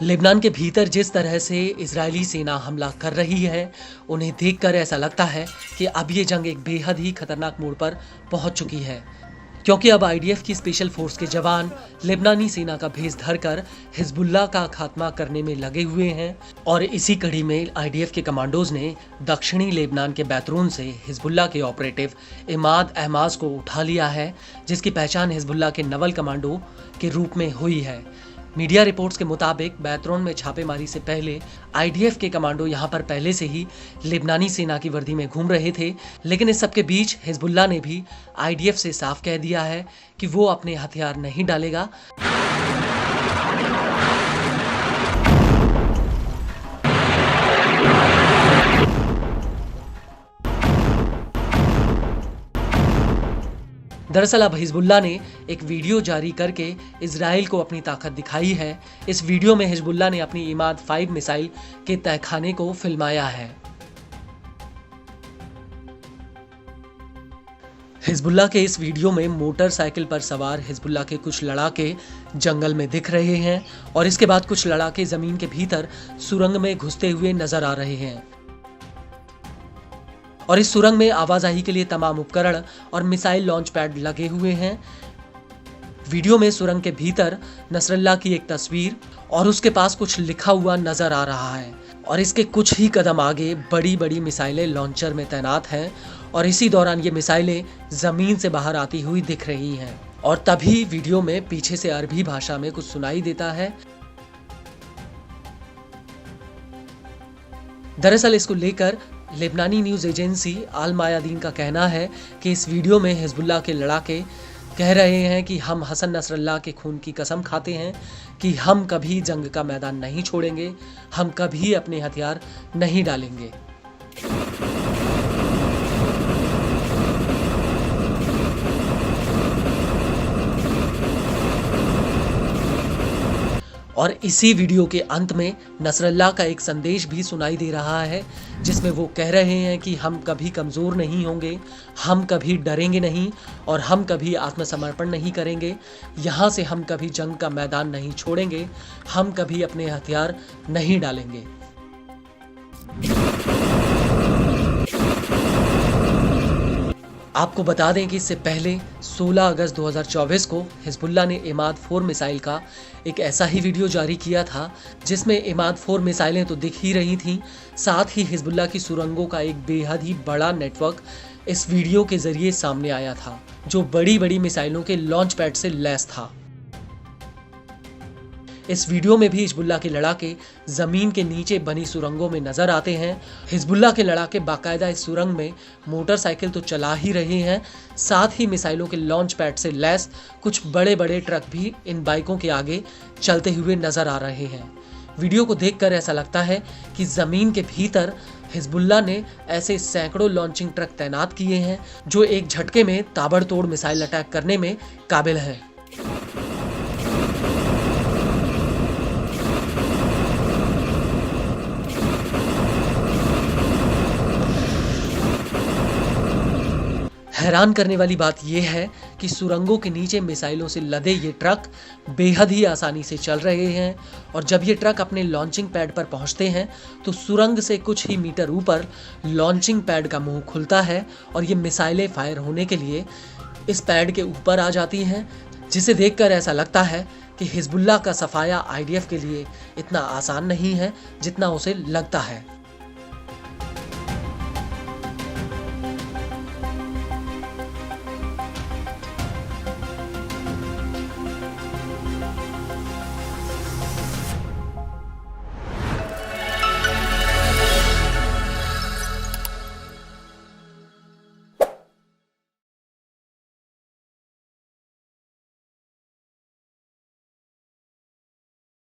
Lebanon के भीतर जिस तरह से इजरायली सेना हमला कर रही है, उन्हें देखकर ऐसा लगता है कि अब ये जंग एक बेहद ही खतरनाक मोड़ पर पहुंच चुकी है, क्योंकि अब आईडीएफ की स्पेशल फोर्स के जवान लेबनानी सेना का भेष धरकर हिजबुल्लाह का खात्मा करने में लगे हुए हैं। और इसी कड़ी में आईडीएफ के कमांडोज ने दक्षिणी लेबनान के बैतरून से हिजबुल्लाह के ऑपरेटिव इमाद अहमाज को उठा लिया है, जिसकी पहचान हिजबुल्लाह के नवल कमांडो के रूप में हुई है। मीडिया रिपोर्ट्स के मुताबिक बैतरून में छापेमारी से पहले आईडीएफ के कमांडो यहां पर पहले से ही लेबनानी सेना की वर्दी में घूम रहे थे, लेकिन इस सबके बीच हिजबुल्लाह ने भी आईडीएफ से साफ कह दिया है कि वो अपने हथियार नहीं डालेगा। दरअसल अब हिजबुल्लाह ने एक वीडियो जारी करके इजराइल को अपनी ताकत दिखाई है। इस वीडियो में हिजबुल्लाह ने अपनी इमाद 5 मिसाइल के तहखाने को फिल्माया है। हिजबुल्लाह के इस वीडियो में मोटरसाइकिल पर सवार हिजबुल्लाह के कुछ लड़ाके जंगल में दिख रहे हैं और इसके बाद कुछ लड़ाके जमीन के भीतर सुरंग में घुसते हुए नजर आ रहे हैं। और इस सुरंग में आवाजाही के लिए तमाम उपकरण और मिसाइल लॉन्च पैड लगे हुए हैं। वीडियो में सुरंग के भीतर नसरल्लाह की एक तस्वीर और उसके पास कुछ लिखा हुआ नजर आ रहा है और इसके कुछ ही कदम आगे बड़ी बड़ी मिसाइलें लॉन्चर में तैनात हैं और इसी दौरान ये मिसाइलें जमीन से बाहर आती हुई दिख रही हैं। और तभी वीडियो में पीछे से अरबी भाषा में कुछ सुनाई देता है। दरअसल इसको लेकर लेबनानी न्यूज एजेंसी अल मायादीन का कहना है कि इस वीडियो में हिजबुल्लाह के लड़ाके कह रहे हैं कि हम हसन नसरल्लाह के खून की कसम खाते हैं कि हम कभी जंग का मैदान नहीं छोड़ेंगे, हम कभी अपने हथियार नहीं डालेंगे। और इसी वीडियो के अंत में नसरल्लाह का एक संदेश भी सुनाई दे रहा है, जिसमें वो कह रहे हैं कि हम कभी कमज़ोर नहीं होंगे, हम कभी डरेंगे नहीं और हम कभी आत्मसमर्पण नहीं करेंगे। यहाँ से हम कभी जंग का मैदान नहीं छोड़ेंगे, हम कभी अपने हथियार नहीं डालेंगे। आपको बता दें कि इससे पहले 16 अगस्त 2024 को हिजबुल्लाह ने इमाद 4 मिसाइल का एक ऐसा ही वीडियो जारी किया था, जिसमें इमाद 4 मिसाइलें तो दिख ही रही थीं, साथ ही हिजबुल्लाह की सुरंगों का एक बेहद ही बड़ा नेटवर्क इस वीडियो के जरिए सामने आया था, जो बड़ी बड़ी मिसाइलों के लॉन्च पैड से लैस था। इस वीडियो में भी हिजबुल्लाह के लड़ाके जमीन के नीचे बनी सुरंगों में नजर आते हैं। हिजबुल्लाह के लड़ाके बाकायदा इस सुरंग में मोटरसाइकिल तो चला ही रहे हैं, साथ ही मिसाइलों के लॉन्च पैड से लैस कुछ बड़े बड़े ट्रक भी इन बाइकों के आगे चलते हुए नजर आ रहे हैं। वीडियो को देखकर ऐसा लगता है कि जमीन के भीतर हिजबुल्लाह ने ऐसे सैकड़ों लॉन्चिंग ट्रक तैनात किए हैं, जो एक झटके में ताबड़तोड़ मिसाइल अटैक करने में काबिल हैं। हैरान करने वाली बात यह है कि सुरंगों के नीचे मिसाइलों से लदे ये ट्रक बेहद ही आसानी से चल रहे हैं और जब ये ट्रक अपने लॉन्चिंग पैड पर पहुंचते हैं तो सुरंग से कुछ ही मीटर ऊपर लॉन्चिंग पैड का मुंह खुलता है और ये मिसाइलें फायर होने के लिए इस पैड के ऊपर आ जाती हैं, जिसे देखकर ऐसा लगता है कि हिजबुल्लाह का सफाया आईडीएफ के लिए इतना आसान नहीं है जितना उसे लगता है।